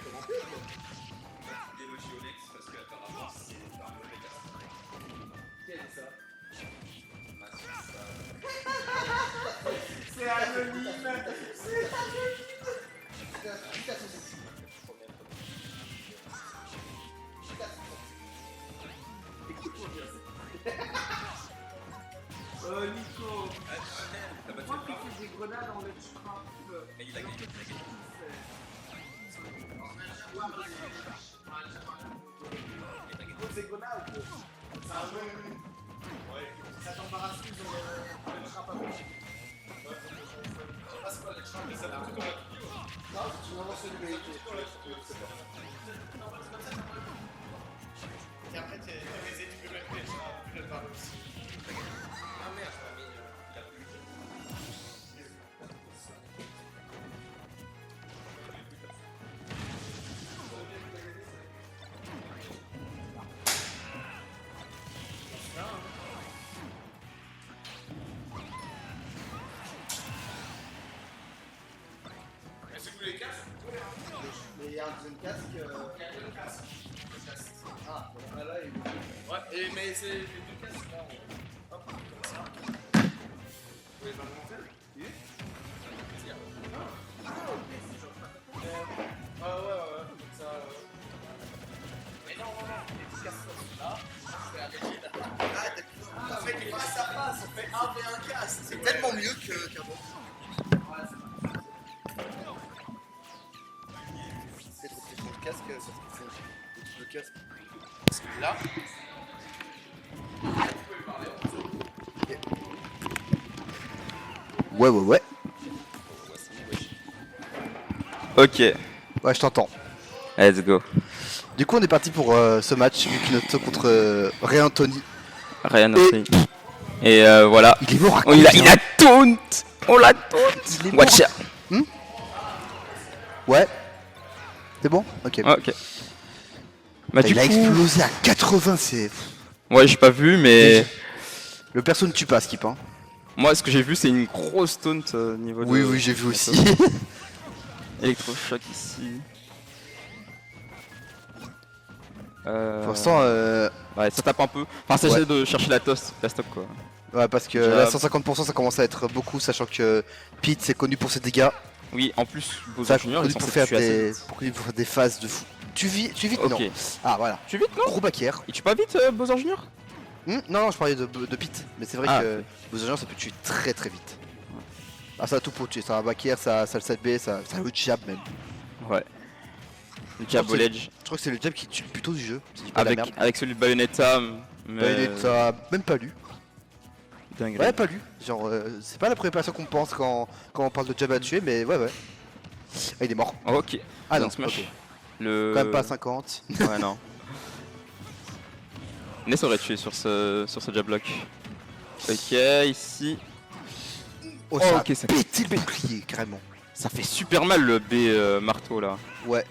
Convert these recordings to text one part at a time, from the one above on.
commenter quoi. L'émoji Onyx parce qu'apparemment c'est un mauvais gars. Qui a dit ça? Ma soeur, ça. C'est anonyme. C'est anonyme. Écoute-moi bien. Nico. T'as battu Moi le qui plan. fais des grenades en let's trap. Mais il a gagné, il a gagné. Ces grenades, ça a joué. Ouais. Ça t'embarrasse plus dans le trap à gauche. Ouais, je sais pas c'est quoi le trap, mais ça a l'air tout comme un vidéo. Non, tu m'as lancé le BIT. Et après, tu réalisé, tu peux mettre les chats, tu le parles aussi. Ah merde, j'ai pas mis. Il a plus. Est-ce que vous voulez les casques? Mais il y a un deuxième casque. Il y a deux casques. Ah, bon, là, il... Ouais, mais c'est les deux casques là. Hop, comme ça. Vous voulez pas le monter? Oui. Ah, ok, c'est genre pas ouais, comme ça. Mais non, les petits casques là. C'est avec les Ah, on fait des face à face, on fait un v un casque. C'est tellement mieux qu'avant. Ouais, c'est pas C'est trop le casque, ça fait le casque. là. Ouais. Ok, Ouais, je t'entends. let's go. Du coup, on est parti pour ce match Yukinoto contre Ray Anthony. Ryan aussi. Et voilà. Il est mort à Oh, il a combien taunt. On l'a taunt. Il est mort. Watch out. Ouais. C'est bon. Ok. Ok. Bah du Il a coup... explosé à 80, c'est... Ouais, j'ai pas vu, mais... Le perso ne tue pas, Skip. Hein. Moi, ce que j'ai vu, c'est une grosse taunt niveau de... Oui, j'ai vu aussi. Électrochoc ici. Pour l'instant, Ouais, ça tape un peu. Enfin, ça Ouais. essaie de chercher la stop quoi. ouais, parce que Jab. là, 150%, ça commence à être beaucoup, sachant que Pete, c'est connu pour ses dégâts. Oui, en plus, Ça Bowser Junior, connu ils sont pour censés faire tuer assez des... vite. connu pour faire des phases de fou. Tu vite, Ok. non. Ah, voilà. Tu vite, non? Gros backer. Il tue pas vite, Bowser Junior? Non, je parlais de Pete, mais c'est vrai Ah, que vos agents ça peut tuer très très vite. Ah, ça a tout pour tuer, ça a un backer, ça a le 7B, ça a le jab même. Ouais. Le jab au ledge. Je crois que c'est le jab qui tue plutôt du jeu, si je dis pas de la Avec, merde. avec celui de Bayonetta. Mais... Bayonetta, même pas lu. Dingue. Ouais, pas lu. Genre, c'est pas la première personne qu'on pense quand on parle de jab à tuer, mais ouais. Ah, il est mort. Ok. Ah non, Down smash. ok. Le... Quand même pas à 50. Ouais, non. Ness aurait tué sur ce jab block. Ok, ici. Oh, Oh, ça ok, a ça- pété le bouclier, carrément. Ça fait super mal le B marteau là. Ouais.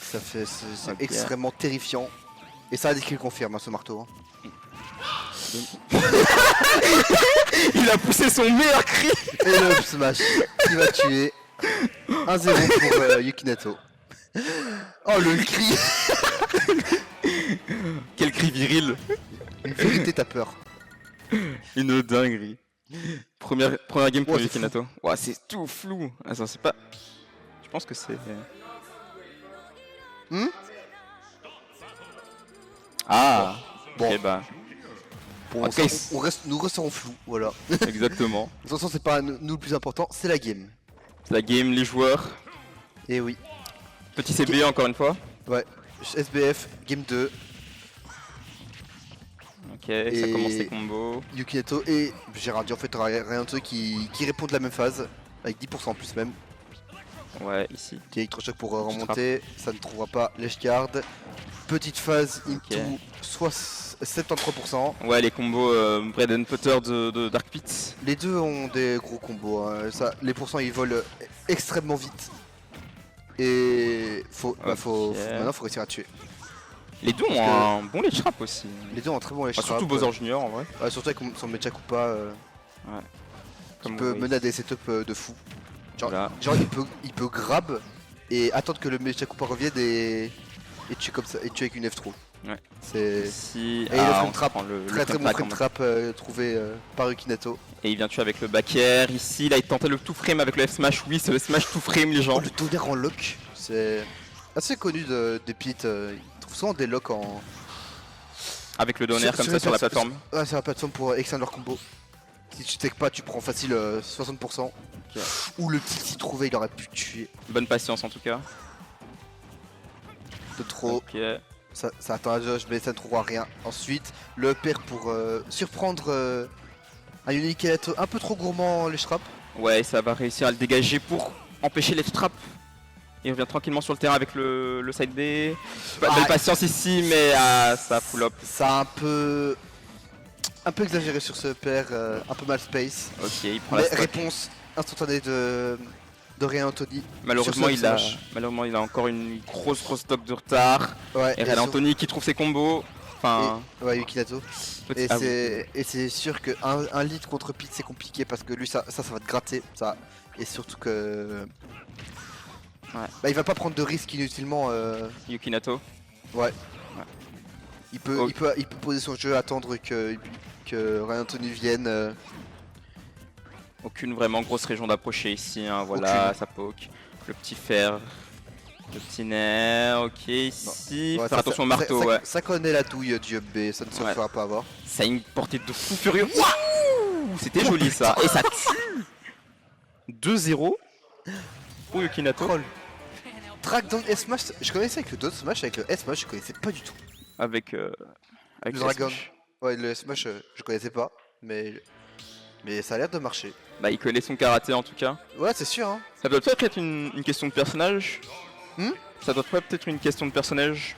Ça fait, c'est Ok. extrêmement terrifiant. Et ça a dit qu'il confirme, hein, ce marteau. Hein. Il a poussé son meilleur cri. Et le up smash qui va tuer 1-0 pour Yukinato. Oh le cri. Quel cri viril. Une vérité t'as peur. Une dinguerie. Première game pour Ouais, c'est Yukinato. Ouais, c'est tout flou. Attends, c'est pas... Je pense que c'est... Ah. Bon. Ok, bah, Bon, Ok. nous resterons flous, voilà. exactement. De toute façon c'est pas nous le plus important, c'est la game. C'est la game, les joueurs. Et oui. Petit CB encore une fois. Ouais. SBF, game 2, Ok, ça Et- commence les combos. Yukinato et Gérard dit en fait rien de ceux qui répondent de la même phase, avec 10% en plus même. Ouais, ici. Qui est électrochoc pour remonter, ça ne trouvera pas l'edgeguard. Petite phase into Ok. soit 73%. Ouais, les combos Bread and Butter de Dark Pit. Les deux ont des gros combos, hein. Ça, les pourcents ils volent extrêmement vite. Et maintenant faut réussir à tuer. Les deux ont Parce un bon ledge trap aussi. Les deux ont un très bon ledge Enfin, trap. surtout Bowser Junior en vrai. Ouais, surtout avec son Mecha Koopa qui Comme peut vous mener à des setups de fou. Genre, Voilà. genre, il peut grab et attendre que le Mechakupa revienne et tuer comme ça, et tuer avec une F-Throw. Ouais. C'est... Ici, Et le frame on trap, prend le très frame bon trap frame en- trap trouvé par Yukinato. Et il vient tuer avec le back air. Ici, là, il tentait le tout frame avec le F-Smash. Oui, c'est le Smash tout frame, les gens. Oh, le tonnerre en lock, c'est assez connu des Pit. Ils trouvent souvent des locks en... Avec le donner comme ça les sur la plate- plateforme. Ouais, sur la plateforme pour extendre leur combo. Si tu tech pas, tu prends facile 60%. Ou le petit trouvé, il aurait pu tuer Bonne patience en tout cas. de trop. Ok. Ça attend à Josh, mais ça ne trouvera rien. Ensuite, le père pour surprendre un Yukinato un peu trop gourmand les traps. Ouais, ça va réussir à le dégager pour empêcher les trap. Il revient tranquillement sur le terrain avec le side B. Belle patience ici, mais ça pull up. Ça a un peu exagéré sur ce père, un peu mal space. Ok, il prend Mais la stock. réponse instantanée de Ryan Anthony. Malheureusement, sur ce il a encore une grosse stock de retard. Ouais, Et Ryan Anthony qui trouve ses combos. Enfin, ouais, Yukinato. Et ah oui. c'est sûr qu'un lead contre Pete c'est compliqué parce que lui ça va te gratter. Ça. Et surtout que. Ouais. Bah, il va pas prendre de risques inutilement. Yukinato. Ouais. Il peut, Ok. il peut poser son jeu, attendre que Ryan Anthony vienne. Aucune vraiment grosse région d'approcher ici, hein, voilà, Aucune. ça poke. Le petit fer, le petit nerf, ok, ici. Ouais, Faire attention au marteau, ça, ouais. ça connaît la douille du UB, ça ne se Ouais. fera pas avoir. Ça a une portée de fou furieux. Waouh, c'était joli ça. Et ça tue 2-0 pour Yukinato. Troll. Track down S-Smash, je connaissais avec le Dot Smash, avec le S-Smash je connaissais pas du tout. Avec, Le le Dragon. Smash. Ouais, le Smash je connaissais pas, mais ça a l'air de marcher. Bah, il connaît son karaté en tout cas. Ouais, c'est sûr, hein. Ça doit peut-être être une question de personnage. Hmm, Ça doit peut-être une question de personnage.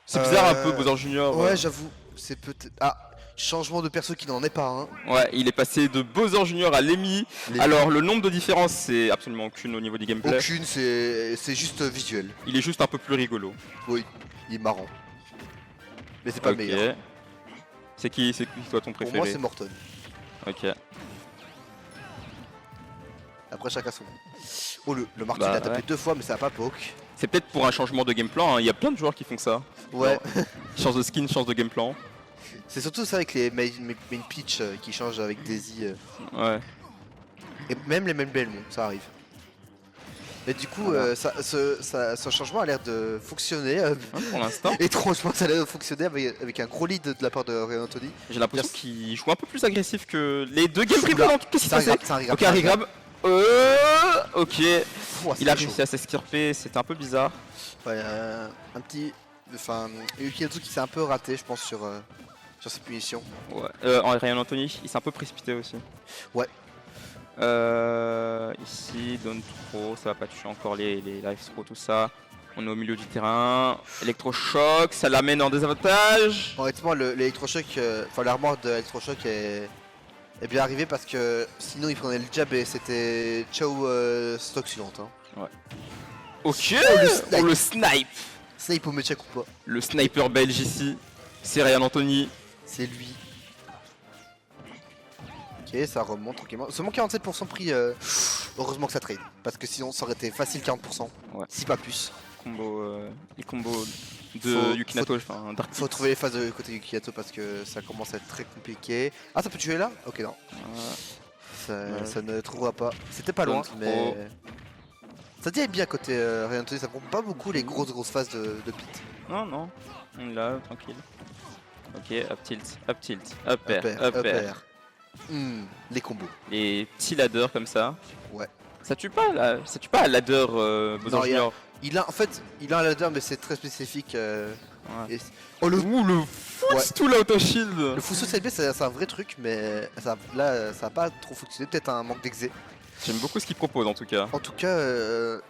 C'est bizarre un peu, Bowser Junior. Ouais, j'avoue, c'est peut-être. Ah, changement de perso qui n'en est pas un. Ouais, il est passé de Bowser Junior à Lemmy. Alors, le nombre de différences, c'est absolument aucune au niveau du gameplay. Aucune, c'est juste visuel. Il est juste un peu plus rigolo. Oui, il est marrant. Mais c'est pas le Ok. meilleur. C'est qui toi ton Pour préféré? moi, c'est Morton. Ok. Après, chacun son. Oh, le marteau, Bah, il a tapé ouais. 2 fois, mais ça a pas poke. C'est peut-être pour un changement de game plan, hein. Il y a plein de joueurs qui font ça. Ouais, Change de skin, change de game plan. c'est surtout ça avec les main pitch qui changent avec Daisy. Ouais. Et même les main Belmont, ça arrive. Mais du coup, Voilà. ce changement a l'air de fonctionner. Hein, pour l'instant, Étrangement, ça a l'air de fonctionner avec un gros lead de la part de Ryan Anthony. j'ai l'impression Yes. qu'il joue un peu plus agressif que les deux game Oula, précédents. Qu'est-ce qui s'est passé? C'est un regrab. Ok, un regrab. Ok. Oh, Il a c'est chaud. réussi à s'esquirper, c'était un peu bizarre. Ouais, un petit. Enfin, Yukinato qui s'est un peu raté, je pense, sur ses punitions. Ouais. Ryan Anthony, il s'est un peu précipité aussi. Ouais. Ici, donne trop, ça va pas toucher encore les life throw, tout ça. On est au milieu du terrain. Électrochoc, ça l'amène en désavantage. Honnêtement, l'électrochoc, enfin l'armoire de l'électrochoc est bien arrivée parce que sinon il prenait le jab et c'était ciao stock suivante. Hein. Ok, le on le snipe. Snipe au Mechakupa, Le sniper belge ici, c'est Ryan Anthony. c'est lui. Ok, ça remonte tranquillement. Seulement 47% pris, heureusement que ça trade. Parce que sinon ça aurait été facile 40%, Ouais. si pas plus. Les combos de Faut- Yukinato, enfin Dark Faut Pit. trouver les phases de côté Yukinato parce que ça commence à être très compliqué. Ah, ça peut tuer là? Ok, non. Ouais. Ça ne trouvera pas. C'était pas loin, Donne mais. trop. Ça dit bien côté Ryan Anthony, ça prend pas beaucoup les grosses phases de Pit. Non, non, on est là, tranquille. Ok, up tilt, up air, Up air, up up air. air. Les combos. Les petits ladders comme ça. Ouais. Ça tue pas à ladder Bowser Non, Junior. Il a en fait, il a un ladder mais c'est très spécifique. Ouais. Et- Oh le Ouh, le full Ouais. stool auto shield. le Fuso CLB c'est un vrai truc mais là ça a pas trop fonctionné, peut-être un manque d'exé. J'aime beaucoup ce qu'il propose en tout cas. En tout cas,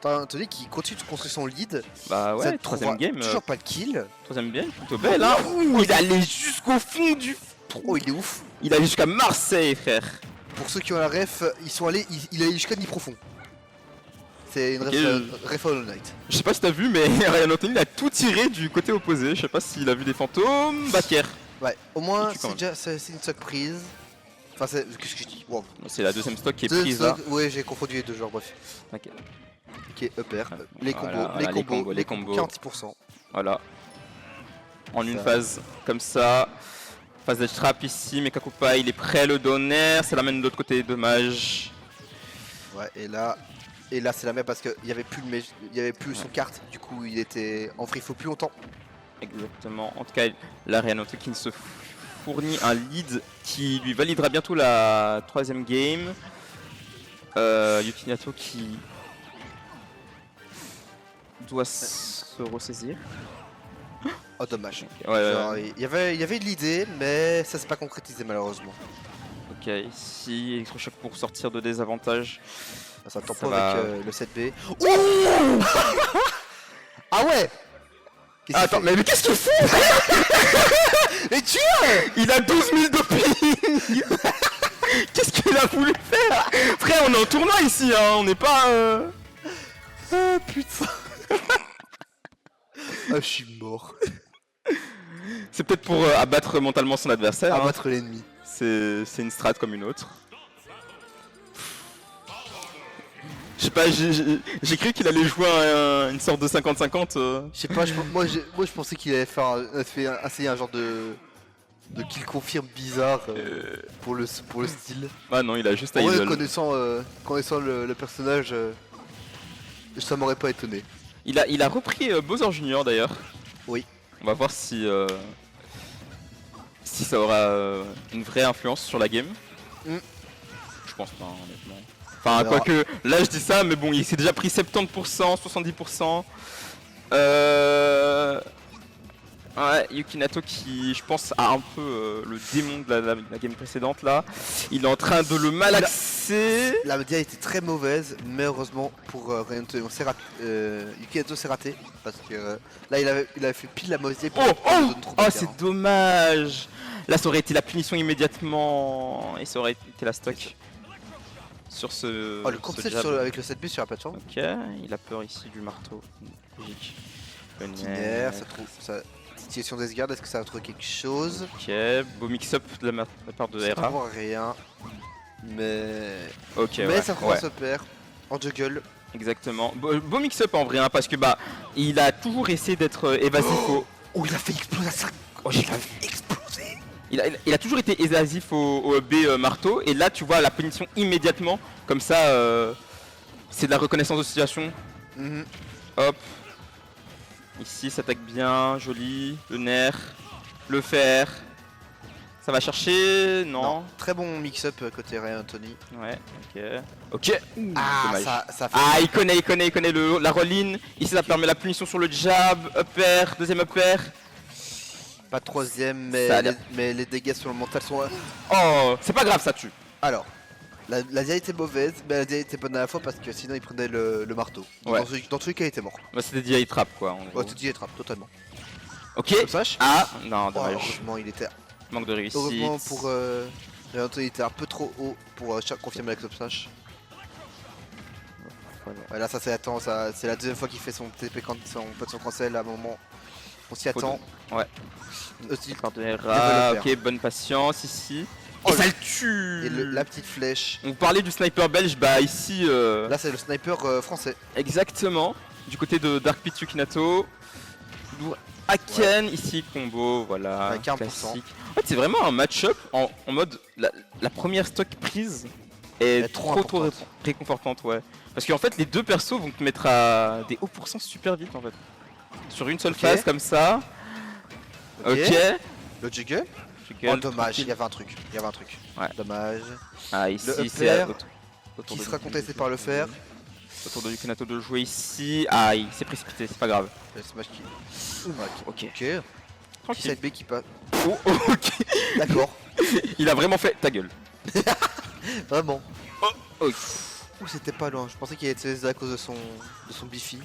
t'as Anthony qui continue de construire son lead. Bah Ça ouais, ne troisième trouvera game, toujours pas de kill. troisième game, plutôt belle hein. Ouh, il est allé jusqu'au fond du... Oh il est ouf. Il est allé jusqu'à Marseille frère. Pour ceux qui ont la ref, ils sont allés, il est allé jusqu'à Nid profond. C'est une Ok, ref Hollow Knight. Je sais pas si t'as vu mais Ryan Anthony il a tout tiré du côté opposé. Je sais pas s'il a vu des fantômes. Backer. Ouais, au moins Tu quand c'est une surprise. Enfin, qu'est-ce que je dis? Wow. C'est la deuxième stock qui est Deux prise là. stocks- ouais, j'ai confondu les deux genres, bref. Ok. Ok, upper. Les combos, Voilà, les voilà, combos, les combos. 40%. Voilà. En une Ça. phase comme ça. Phase d'edge trap ici, mais Kakupa il est prêt à le donner. Ça l'amène de l'autre côté, dommage. Ouais, et là c'est la même parce qu'il y avait plus son carte. Du coup, il était en free flow plus longtemps. Exactement. En tout cas, là, Reanoto qui se fournit un lead qui lui validera bientôt la 3ème game. Yukinato qui doit se ressaisir. Oh, dommage. Ouais, Genre, il y avait de l'idée, mais ça s'est pas concrétisé malheureusement. ok, ici, électrochoc pour sortir de désavantage. Ça tombe Ça pas va. avec le 7B. Ouh ah ouais. Qu'est-ce Attends, qu'il fait mais qu'est-ce qu'il fait? Mais tu Il a 12 000 de ping. Qu'est-ce qu'il a voulu faire? Frère, on est en tournoi ici, hein, on n'est pas... Ah putain. Ah, je suis mort. C'est peut-être pour abattre mentalement son adversaire. Hein. Abattre l'ennemi. C'est une strat comme une autre. Je sais pas, j'ai cru qu'il allait jouer une sorte de 50-50. Je sais pas, moi je pensais qu'il allait essayer un genre de kill confirme bizarre pour le style. Ah non, il a juste à En vrai, idle. connaissant le personnage, ça m'aurait pas étonné. Il a repris Bowser Jr d'ailleurs. Oui. On va voir si ça aura une vraie influence sur la game. Mm. Je pense pas, honnêtement. Enfin, On verra. quoique, là je dis ça, mais bon, il s'est déjà pris 70%, 70%. Ouais, Yukinato qui, je pense, a un peu le démon de la game précédente là. Il est en train de le malaxer. La média était très mauvaise, mais heureusement pour Reanoto, Yukinato s'est raté. Parce que là il avait fait pile la mauvaise Oh, c'est dommage. Là, ça aurait été la punition immédiatement et ça aurait été la stock sur ce. Oh, le ce concept jab. avec le 7B sur la plateforme. Ok, il a peur ici du marteau. Logique. Le Petit nerf. nerf, ça trouve. Situation des gardes, est-ce que ça va trouver quelque chose? Ok, beau mix-up de la part de Ça Hera. trouve rien. Mais. Ok, Mais ouais, ça trouve ouais, se perd. En juggle. exactement. Beau mix-up en vrai, hein, parce que bah, il a toujours essayé d'être évasif au. Oh, il a fait exploser ça. Oh, j'ai Il a fait exploser. Il a toujours été évasif au B marteau, et là tu vois la punition immédiatement, comme ça c'est de la reconnaissance de situation. Mhm. Hop. Ici ça attaque bien, joli, le nerf, le fer. Ça va chercher, non, Très bon mix-up côté Ray Anthony. Ouais, ok. Ok. Ah, Dommage. ça fait. Ah, il connaît la roll-in. Ici ça permet la punition sur le jab, upper, deuxième upper. Pas troisième, Ça a l'air- mais les dégâts sur le mental sont. Oh, c'est pas grave, ça tue. Alors, la DI était mauvaise, mais la DI était bonne à la fois parce que sinon il prenait le marteau. Ouais. Dans tous les cas, il était mort. Bah, c'était DI trap quoi. En gros. Ouais, tu dis trappe totalement. Ok. Comme sache. Ah, non, Oh, dommage. heureusement, il était. Manque de réussite. Heureusement pour Ray Anthony, il était un peu trop haut pour confirmer la Club Smash. Voilà. Ouais, là, ça c'est attend, c'est la deuxième fois qu'il fait son TP quand son cancel à un moment. On s'y attend. Ouais. Aussi. Part de Hera, Développeur. ok, bonne patience ici. Oh, et ça le tue. Et la petite flèche. On parlait du sniper belge, bah ici, Là, c'est le sniper français. exactement, du côté de Dark Pit Yukinato. Toujours Aken, ici combo, voilà, Avec 1%. classique. En fait, c'est vraiment un match-up en mode la première stock prise est Elle est trop trop importante. réconfortante, ouais. Parce qu'en fait, les deux persos vont te mettre à des hauts pourcents super vite en fait. Sur une seule Ok. phase comme ça. Ok. Le juggle. Juggle, Oh, dommage, tranquille. il y avait un truc. Ouais. Dommage. Ah, ici, Le c'est upper, autour Qui de sera contesté par le fer. Autour de Yukinato de jouer ici. Ah, il s'est précipité, c'est pas grave. Le smash kill. Ok. Ok. Petit Tranquille. 7B qui passe. Oh, ok. D'accord. Il a vraiment fait ta gueule. Vraiment. Oh. Ouh, c'était pas loin. Je pensais qu'il allait être à cause de son bifi.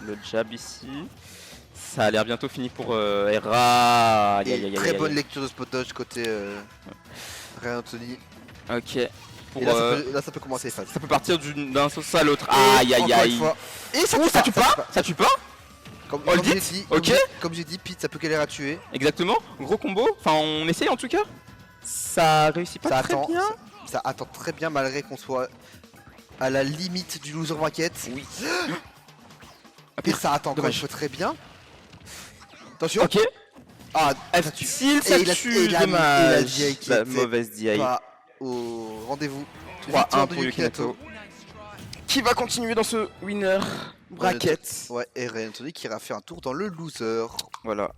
Le jab ici. Ça a l'air bientôt fini pour Hera. Aïe, Et aïe, aïe, très aïe, bonne aïe. lecture de spot dodge côté Ray Anthony. Ok. Pour, Et là, ça peut commencer les phases. ça peut partir d'un sauce à l'autre. Et Aïe aïe encore aïe. une fois. Et ça Oh, tue ça tue ça pas. Ça tue pas. Comme, Hold comme j'ai it. dit, Ok. comme j'ai dit, Pete, ça peut galérer à tuer. Exactement. Gros combo. Enfin, on essaye en tout cas. Ça réussit pas Ça très attend, bien. ça attend très bien malgré qu'on soit à la limite du loser bracket. Oui. Et ça attend quand Dommage. il faut très bien. Attention. Ok. Ah, S'il Et il a- tue, et il a- dommage. et la DI qui La était mauvaise DI. pas au rendez-vous. 3-1 pour Yukinato. Qui va continuer dans ce winner bracket. Ouais, et Ray Anthony qui ira faire un tour dans le loser. Voilà.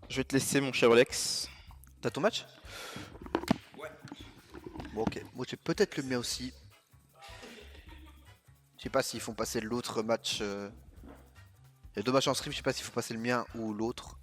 Je vais te laisser mon cher Alex. T'as ton match? Ouais. Bon, ok. Moi j'ai peut-être le mien aussi. Je sais pas s'ils font passer l'autre match. Il y a 2 matchs en stream, je sais pas s'il faut passer le mien ou l'autre.